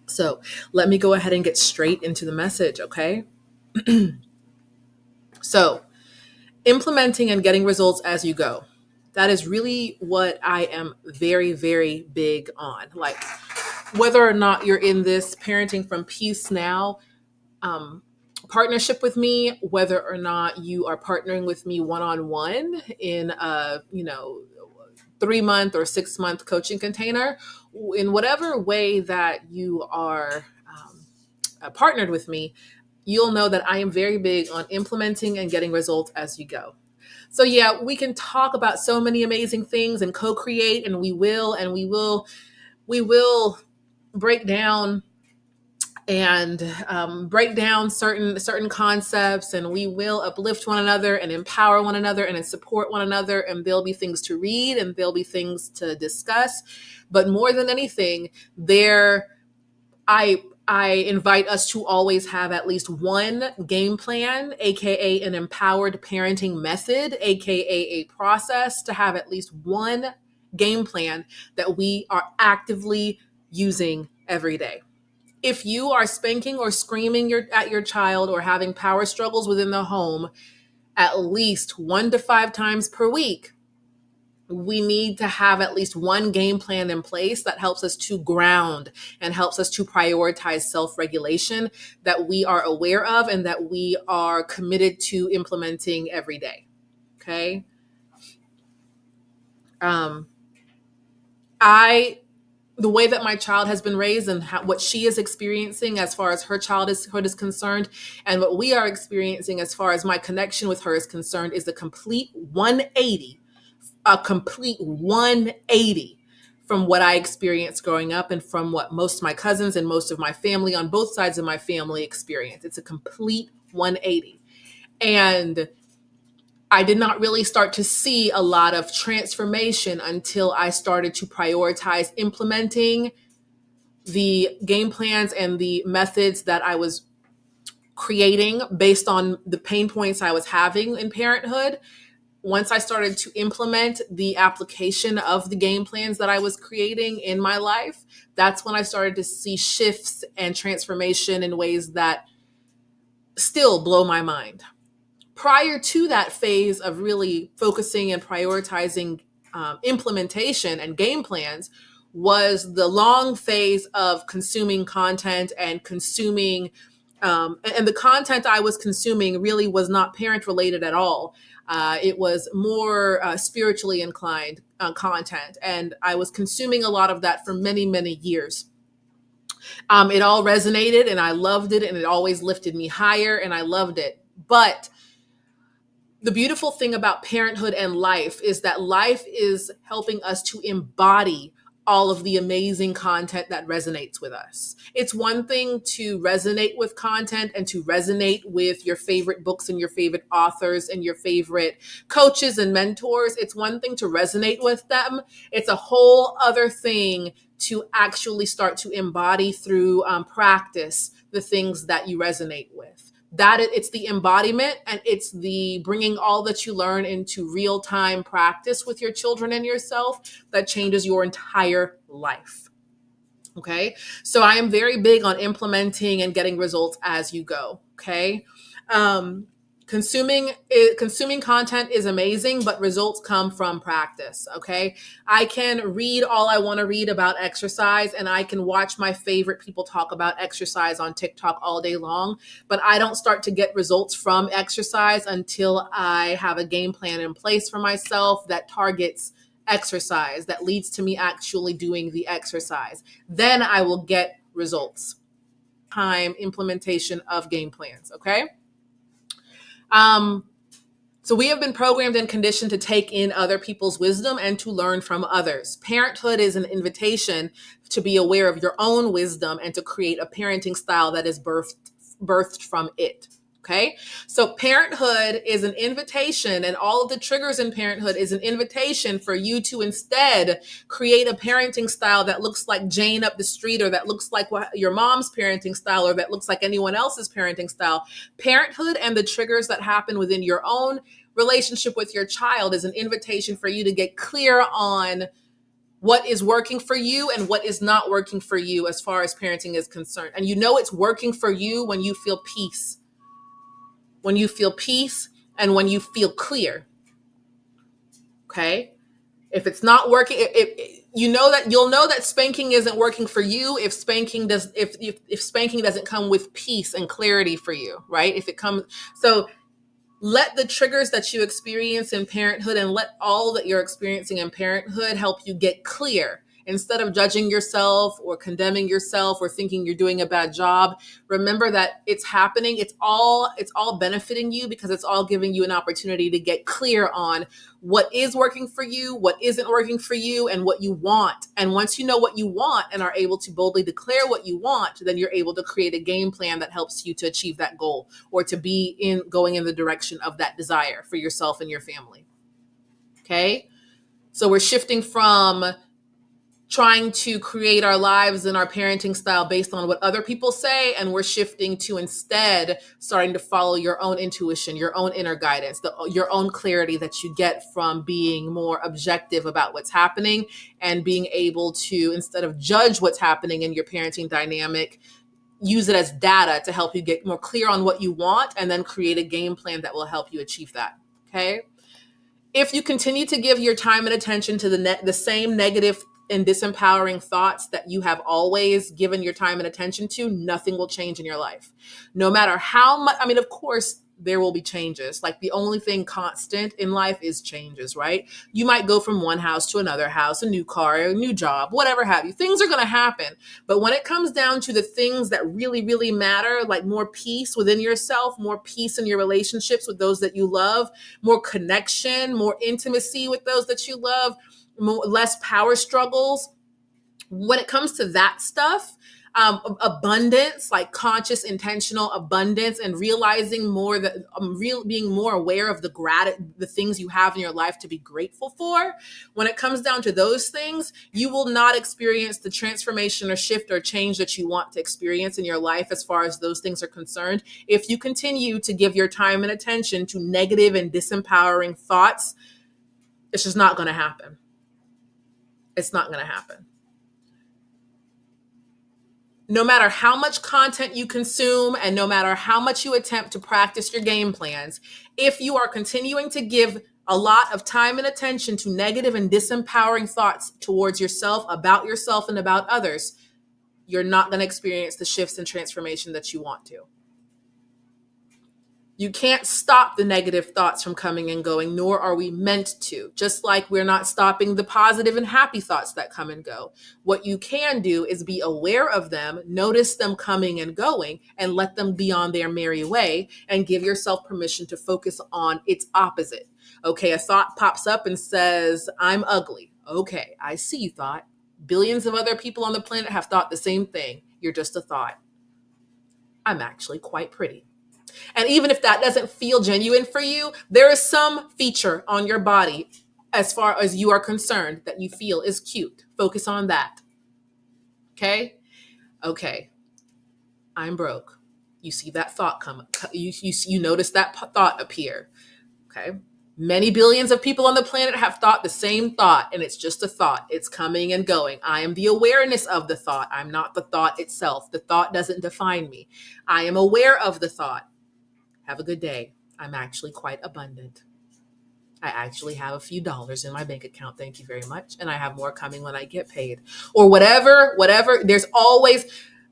So let me go ahead and get straight into the message, okay? So, implementing and getting results as you go. That is really what I am very, very big on. Like, whether or not you're in this Parenting from Peace Now um, partnership with me, whether or not you are partnering with me one on one in a 3 month or 6 month coaching container, in whatever way that you are partnered with me, you'll know that I am very big on implementing and getting results as you go. So yeah, we can talk about so many amazing things and co-create, and we will break down and break down certain concepts, and we will uplift one another and empower one another and support one another, and there'll be things to read and there'll be things to discuss. But more than anything, there I invite us to always have at least one game plan, aka an empowered parenting method, aka a process, to have at least one game plan that we are actively using every day. If you are spanking or screaming at your child or having power struggles within the home at least 1 to 5 times per week, we need to have at least one game plan in place that helps us to ground and helps us to prioritize self-regulation that we are aware of and that we are committed to implementing every day. Okay. Um, I the way that my child has been raised and what she is experiencing as far as her childhood is concerned, and what we are experiencing as far as my connection with her is concerned, is a complete 180 from what I experienced growing up and from what most of my cousins and most of my family on both sides of my family experience. It's a complete 180. And I did not really start to see a lot of transformation until I started to prioritize implementing the game plans and the methods that I was creating based on the pain points I was having in parenthood. Once I started to implement the application of the game plans that I was creating in my life, that's when I started to see shifts and transformation in ways that still blow my mind. Prior to that phase of really focusing and prioritizing implementation and game plans was the long phase of consuming content and consuming and the content I was consuming really was not parent related at all. It was more spiritually inclined content, and I was consuming a lot of that for many, many years. It all resonated, and I loved it, and it always lifted me higher, and I loved it. But the beautiful thing about parenthood and life is that life is helping us to embody all of the amazing content that resonates with us. It's one thing to resonate with content and to resonate with your favorite books and your favorite authors and your favorite coaches and mentors. It's one thing to resonate with them. It's a whole other thing to actually start to embody through practice the things that you resonate with. It's the embodiment, and it's the bringing all that you learn into real-time practice with your children and yourself that changes your entire life. Okay. So I am very big on implementing and getting results as you go. Okay. Um, consuming content is amazing, but results come from practice. Okay. I can read all I want to read about exercise, and I can watch my favorite people talk about exercise on TikTok all day long, but I don't start to get results from exercise until I have a game plan in place for myself that targets exercise, that leads to me actually doing the exercise. Then I will get results. Time implementation of game plans. Okay. Um, so we have been programmed and conditioned to take in other people's wisdom and to learn from others. Parenthood is an invitation to be aware of your own wisdom and to create a parenting style that is birthed from it. Okay. So parenthood is an invitation, and all of the triggers in parenthood is an invitation for you to instead create a parenting style that looks like Jane up the street, or that looks like your mom's parenting style, or that looks like anyone else's parenting style. Parenthood and the triggers that happen within your own relationship with your child is an invitation for you to get clear on what is working for you and what is not working for you as far as parenting is concerned. And you know it's working for you when you feel peace. When you feel peace and when you feel clear. Okay? If it's not working, you know that you'll know that spanking isn't working for you if spanking doesn't come with peace and clarity for you, right? If it comes, so let the triggers that you experience in parenthood and let all that you're experiencing in parenthood help you get clear. Instead of judging yourself or condemning yourself or thinking you're doing a bad job, remember that it's happening. It's all benefiting you because it's all giving you an opportunity to get clear on what is working for you, what isn't working for you, and what you want. And once you know what you want and are able to boldly declare what you want, then you're able to create a game plan that helps you to achieve that goal or to be going in the direction of that desire for yourself and your family. Okay? So we're shifting from trying to create our lives and our parenting style based on what other people say, and we're shifting to instead starting to follow your own intuition, your own inner guidance, your own clarity that you get from being more objective about what's happening and being able to, instead of judge what's happening in your parenting dynamic, use it as data to help you get more clear on what you want and then create a game plan that will help you achieve that. Okay? If you continue to give your time and attention to the same negative and disempowering thoughts that you have always given your time and attention to, nothing will change in your life. No matter how much, I mean, of course, there will be changes. Like the only thing constant in life is changes, right? You might go from one house to another house, a new car, a new job, whatever have you. Things are going to happen. But when it comes down to the things that really, really matter, like more peace within yourself, more peace in your relationships with those that you love, more connection, more intimacy with those that you love, less power struggles. When it comes to that stuff, abundance, like conscious, intentional abundance, and realizing more that being more aware of the things you have in your life to be grateful for. When it comes down to those things, you will not experience the transformation or shift or change that you want to experience in your life as far as those things are concerned. If you continue to give your time and attention to negative and disempowering thoughts, it's just not going to happen. It's not going to happen. No matter how much content you consume and no matter how much you attempt to practice your game plans, if you are continuing to give a lot of time and attention to negative and disempowering thoughts towards yourself, and about others, you're not going to experience the shifts and transformation that you want to. You can't stop the negative thoughts from coming and going, nor are we meant to, just like we're not stopping the positive and happy thoughts that come and go. What you can do is be aware of them, notice them coming and going, and let them be on their merry way, and give yourself permission to focus on its opposite. Okay, a thought pops up and says, I'm ugly. Okay, I see you, thought. Billions of other people on the planet have thought the same thing. You're just a thought. I'm actually quite pretty. And even if that doesn't feel genuine for you, there is some feature on your body as far as you are concerned that you feel is cute. Focus on that. Okay? Okay. I'm broke. You see that thought come. You notice that thought appear. Okay? Many billions of people on the planet have thought the same thought, and it's just a thought. It's coming and going. I am the awareness of the thought. I'm not the thought itself. The thought doesn't define me. I am aware of the thought. Have a good day. I'm actually quite abundant. I actually have a few dollars in my bank account. Thank you very much. And I have more coming when I get paid. Or whatever. There's always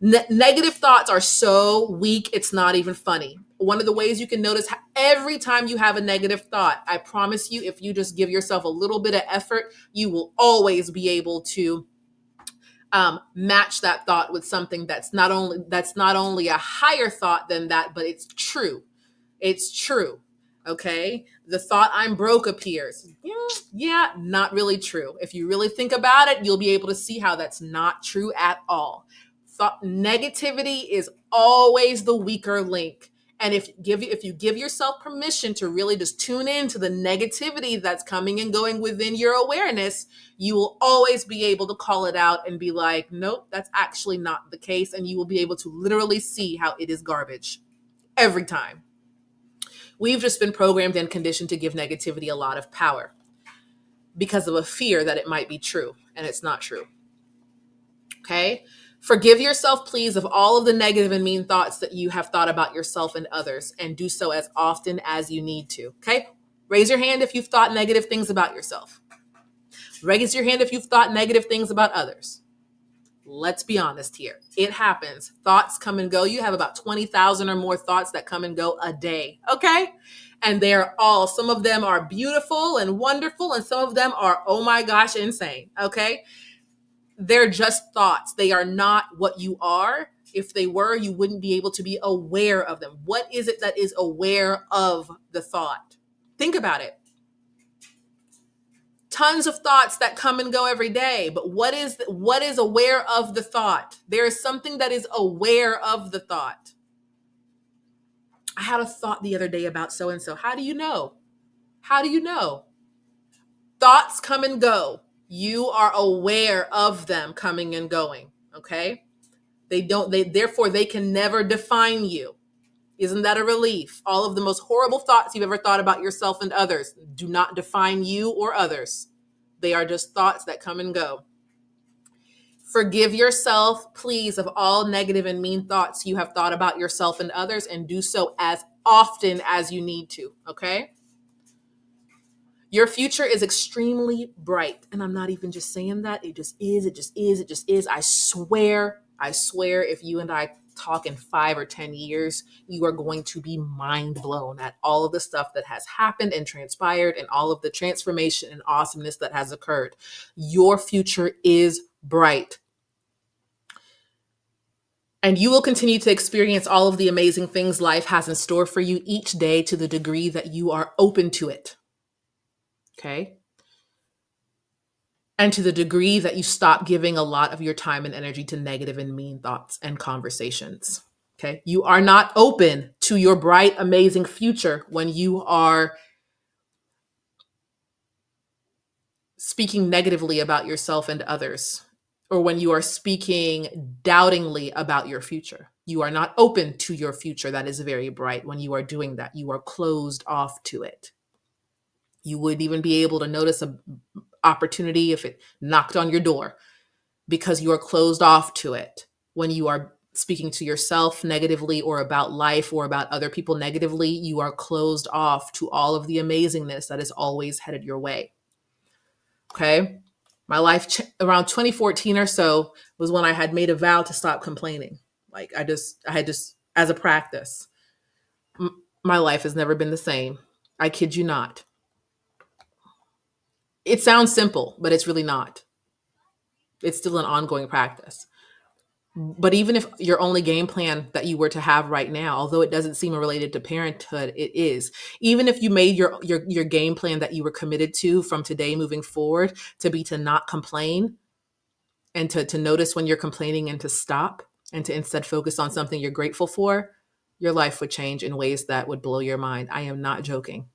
negative thoughts are so weak, it's not even funny. One of the ways you can notice every time you have a negative thought, I promise you, if you just give yourself a little bit of effort, you will always be able to match that thought with something that's not only a higher thought than that, but it's true. It's true. Okay. The thought I'm broke appears. Yeah, not really true. If you really think about it, you'll be able to see how that's not true at all. Negativity is always the weaker link. And if you give yourself permission to really just tune into the negativity that's coming and going within your awareness, you will always be able to call it out and be like, nope, that's actually not the case. And you will be able to literally see how it is garbage every time. We've just been programmed and conditioned to give negativity a lot of power because of a fear that it might be true, and it's not true. Okay? Forgive yourself, please, of all of the negative and mean thoughts that you have thought about yourself and others, and do so as often as you need to. Okay? Raise your hand if you've thought negative things about yourself. Raise your hand if you've thought negative things about others. Let's be honest here. It happens. Thoughts come and go. You have about 20,000 or more thoughts that come and go a day. Okay? And they're all, some of them are beautiful and wonderful, and some of them are, oh my gosh, insane. Okay? They're just thoughts. They are not what you are. If they were, you wouldn't be able to be aware of them. What is it that is aware of the thought? Think about it. Tons of thoughts that come and go every day, but what is aware of the thought? There is something that is aware of the thought. I had a thought the other day about so and so. How do you know? How do you know? Thoughts come and go. You are aware of them coming and going, okay? Therefore they can never define you. Isn't that a relief? All of the most horrible thoughts you've ever thought about yourself and others do not define you or others. They are just thoughts that come and go. Forgive yourself, please, of all negative and mean thoughts you have thought about yourself and others, and do so as often as you need to, okay? Your future is extremely bright. And I'm not even just saying that. It just is. It just is. It just is. I swear, if you and I talk in 5 or 10 years, you are going to be mind blown at all of the stuff that has happened and transpired and all of the transformation and awesomeness that has occurred. Your future is bright. And you will continue to experience all of the amazing things life has in store for you each day to the degree that you are open to it. Okay? And to the degree that you stop giving a lot of your time and energy to negative and mean thoughts and conversations. Okay? You are not open to your bright, amazing future when you are speaking negatively about yourself and others, or when you are speaking doubtingly about your future. You are not open to your future that is very bright. When you are doing that, you are closed off to it. You wouldn't even be able to notice an opportunity if it knocked on your door, because you are closed off to it. When you are speaking to yourself negatively or about life or about other people negatively, you are closed off to all of the amazingness that is always headed your way. Okay? My life around 2014 or so was when I had made a vow to stop complaining. Like I had just as a practice. My life has never been the same. I kid you not. It sounds simple, but it's really not. It's still an ongoing practice. But even if your only game plan that you were to have right now, although it doesn't seem related to parenthood, it is. Even if you made your game plan that you were committed to from today moving forward to be to not complain and to notice when you're complaining and to stop and to instead focus on something you're grateful for, your life would change in ways that would blow your mind. I am not joking.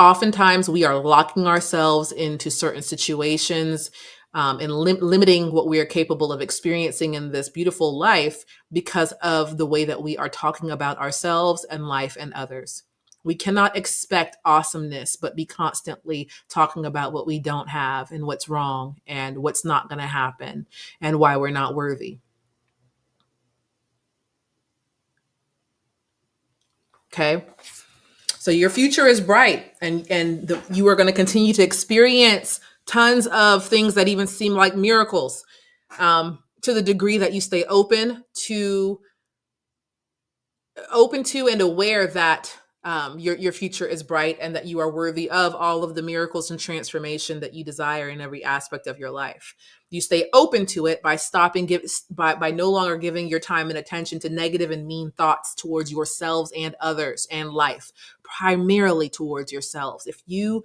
Oftentimes we are locking ourselves into certain situations and limiting what we are capable of experiencing in this beautiful life because of the way that we are talking about ourselves and life and others. We cannot expect awesomeness, but be constantly talking about what we don't have and what's wrong and what's not going to happen and why we're not worthy. Okay? So your future is bright, and you are going to continue to experience tons of things that even seem like miracles, to the degree that you stay open to and aware that your future is bright and that you are worthy of all of the miracles and transformation that you desire in every aspect of your life. You stay open to it by by no longer giving your time and attention to negative and mean thoughts towards yourselves and others and life, primarily towards yourselves. If you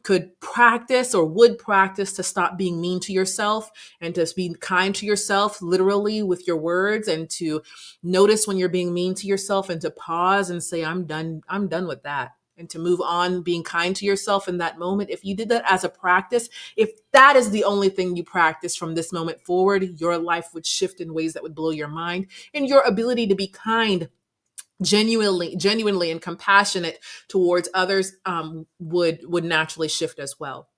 could practice or would practice to stop being mean to yourself and to be kind to yourself, literally with your words, and to notice when you're being mean to yourself and to pause and say, I'm done with that. And to move on, being kind to yourself in that moment. If you did that as a practice, if that is the only thing you practice from this moment forward, your life would shift in ways that would blow your mind. And your ability to be kind genuinely and compassionate towards others, would naturally shift as well.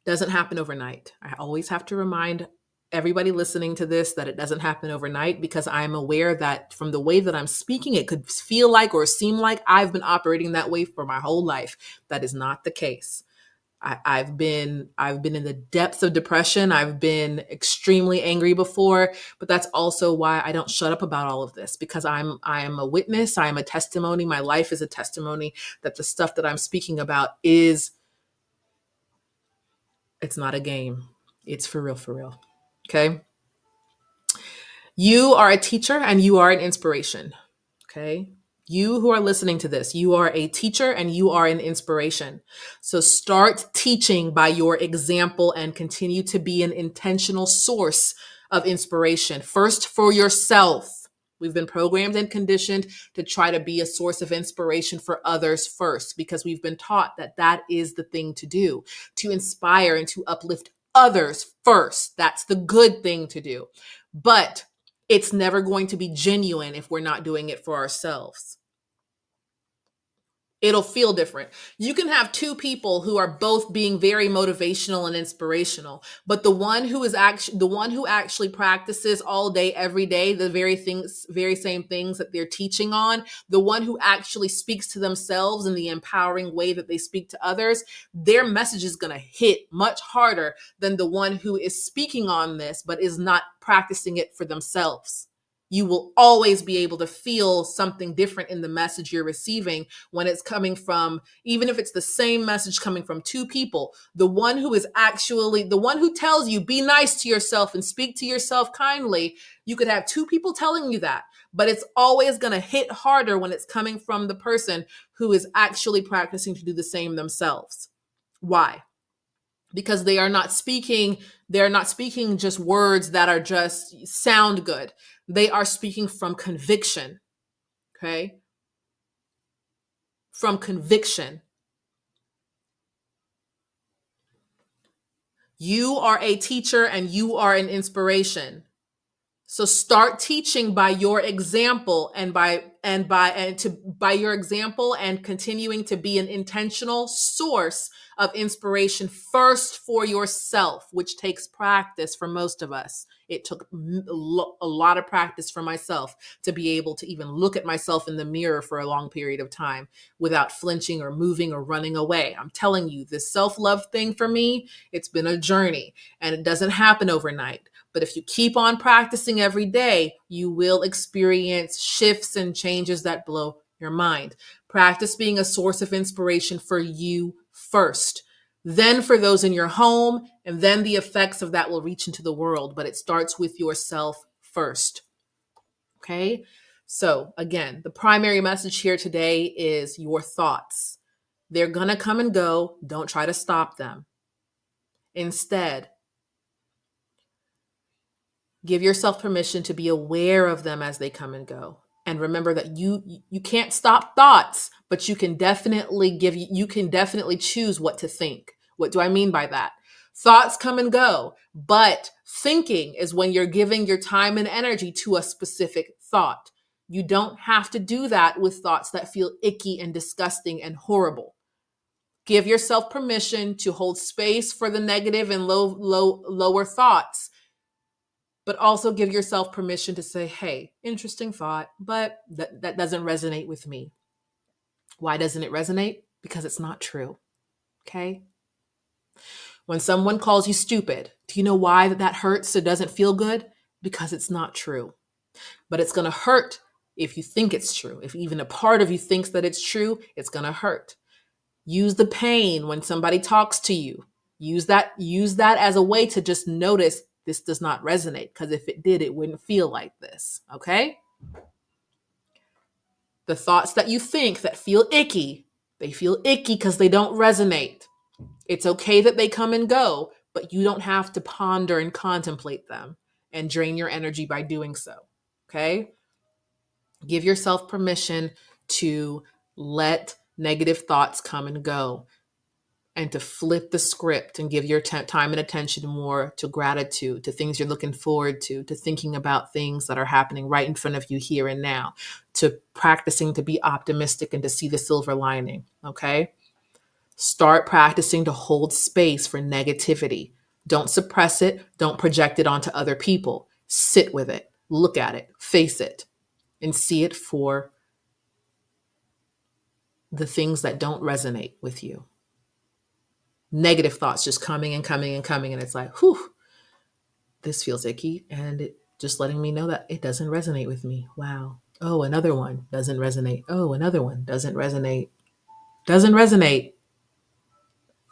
Doesn't happen overnight. I always have to remind everybody listening to this that it doesn't happen overnight, because I'm aware that from the way that I'm speaking, it could feel like or seem like I've been operating that way for my whole life. That is not the case. I've been in the depths of depression. I've been extremely angry before, but that's also why I don't shut up about all of this, because I am a witness. I am a testimony. My life is a testimony that the stuff that I'm speaking about it's not a game. It's for real, for real. Okay. You are a teacher and you are an inspiration. Okay. You who are listening to this, you are a teacher and you are an inspiration. So start teaching by your example and continue to be an intentional source of inspiration. First, for yourself. We've been programmed and conditioned to try to be a source of inspiration for others first, because we've been taught that that is the thing to do, to inspire and to uplift others first. That's the good thing to do. But it's never going to be genuine if we're not doing it for ourselves. It'll feel different. You can have two people who are both being very motivational and inspirational, but the one who actually practices all day every day the very same things that they're teaching on, the one who actually speaks to themselves in the empowering way that they speak to others, their message is going to hit much harder than the one who is speaking on this but is not practicing it for themselves. You will always be able to feel something different in the message you're receiving when it's coming from, even if it's the same message coming from two people, the one who tells you, be nice to yourself and speak to yourself kindly. You could have two people telling you that, but it's always going to hit harder when it's coming from the person who is actually practicing to do the same themselves. Why? Because they're not speaking just words that are just sound good. They are speaking from conviction. Okay? From conviction. You are a teacher and you are an inspiration. So start teaching by your example, and by your example, and continuing to be an intentional source of inspiration first for yourself, which takes practice for most of us. It took a lot of practice for myself to be able to even look at myself in the mirror for a long period of time without flinching or moving or running away. I'm telling you, this self-love thing for me, it's been a journey, and it doesn't happen overnight. But if you keep on practicing every day, you will experience shifts and changes that blow your mind. Practice being a source of inspiration for you first, then for those in your home, and then the effects of that will reach into the world. But it starts with yourself first. Okay? So, again, the primary message here today is your thoughts. They're going to come and go. Don't try to stop them. Instead, give yourself permission to be aware of them as they come and go. And remember that you can't stop thoughts, but you can definitely choose what to think. What do I mean by that? Thoughts come and go, but thinking is when you're giving your time and energy to a specific thought. You don't have to do that with thoughts that feel icky and disgusting and horrible. Give yourself permission to hold space for the negative and lower thoughts, but also give yourself permission to say, hey, interesting thought, but that doesn't resonate with me. Why doesn't it resonate? Because it's not true. Okay? When someone calls you stupid, do you know why that hurts? It doesn't feel good? Because it's not true. But it's going to hurt if you think it's true. If even a part of you thinks that it's true, it's going to hurt. Use the pain when somebody talks to you. Use that as a way to just notice this does not resonate, because if it did, it wouldn't feel like this. Okay? The thoughts that you think that feel icky, they feel icky because they don't resonate. It's okay that they come and go, but you don't have to ponder and contemplate them and drain your energy by doing so. Okay? Give yourself permission to let negative thoughts come and go. and to flip the script and give your time and attention more to gratitude, to things you're looking forward to thinking about things that are happening right in front of you here and now, to practicing to be optimistic and to see the silver lining. Okay? Start practicing to hold space for negativity. Don't suppress it, don't project it onto other people. Sit with it, look at it, face it, and see it for the things that don't resonate with you. Negative thoughts just coming and coming and coming, and it's like, whew, this feels icky, and it just letting me know that it doesn't resonate with me. Wow. Oh, another one doesn't resonate. Oh, another one doesn't resonate. Doesn't resonate.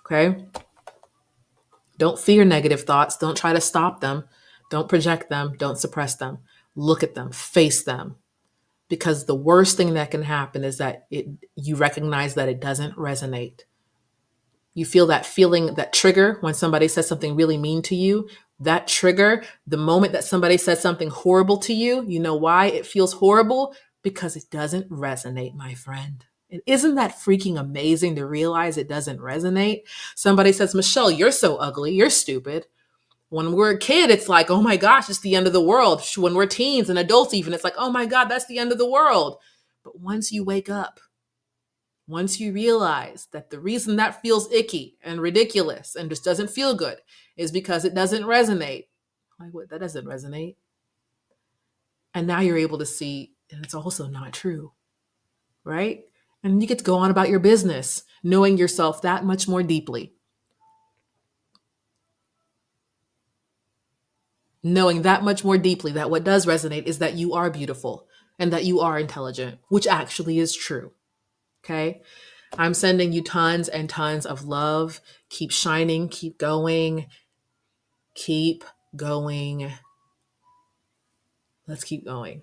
Okay. Don't fear negative thoughts. Don't try to stop them. Don't project them. Don't suppress them. Look at them, face them. Because the worst thing that can happen is that you recognize that it doesn't resonate. You feel that feeling, that trigger when somebody says something really mean to you. That trigger, the moment that somebody says something horrible to you, you know why it feels horrible? Because it doesn't resonate, my friend. And isn't that freaking amazing to realize it doesn't resonate? Somebody says, Michelle, you're so ugly, you're stupid. When we're a kid, it's like, oh my gosh, it's the end of the world. When we're teens and adults, even, it's like, oh my God, that's the end of the world. But once you wake up, once you realize that the reason that feels icky and ridiculous and just doesn't feel good is because it doesn't resonate. Like, what? That doesn't resonate. And now you're able to see, and it's also not true, right? And you get to go on about your business, knowing yourself that much more deeply. Knowing that much more deeply that what does resonate is that you are beautiful and that you are intelligent, which actually is true. Okay. I'm sending you tons and tons of love. Keep shining, keep going, keep going. Let's keep going.